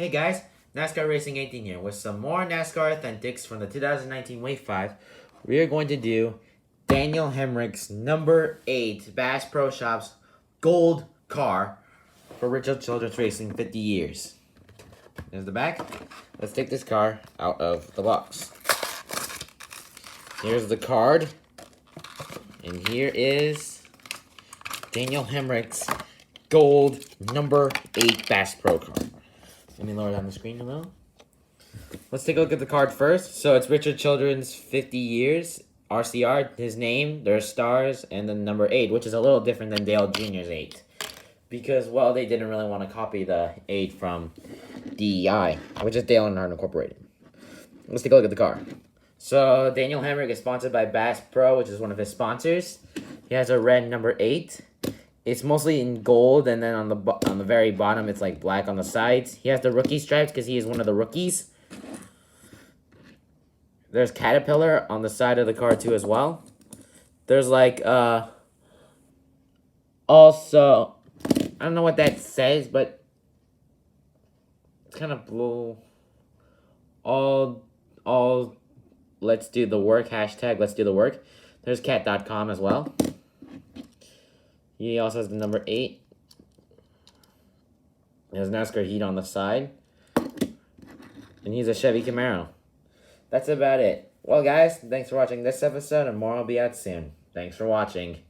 Hey guys, NASCAR Racing 18 here with some more NASCAR Authentics from the 2019 Wave 5. We are going to do Daniel Hemric's number 8 Bass Pro Shops gold car for Richard Childress Racing 50 years. There's the back. Let's take this car out of the box. Here's the card. And here is Daniel Hemric's gold number 8 Bass Pro car. Let me lower down the screen a little. Let's take a look at the card first. So it's Richard Children's 50 years, RCR, his name, their stars, and then number 8, which is a little different than Dale Jr.'s 8. Because, well, they didn't really want to copy the 8 from DEI, which is Dale Earnhardt Incorporated. Let's take a look at the car. So Daniel Hemric is sponsored by Bass Pro, which is one of his sponsors. He has a red number 8. It's mostly in gold, and then on the very bottom, it's like black on the sides. He has the rookie stripes because he is one of the rookies. There's Caterpillar on the side of the car too as well. There's like also, I don't know what that says, but it's kind of blue. All let's do the work hashtag. Let's do the work. There's cat.com as well. He also has the number 8. There's NASCAR Heat on the side. And he's a Chevy Camaro. That's about it. Well, guys, thanks for watching this episode, and more will be out soon. Thanks for watching.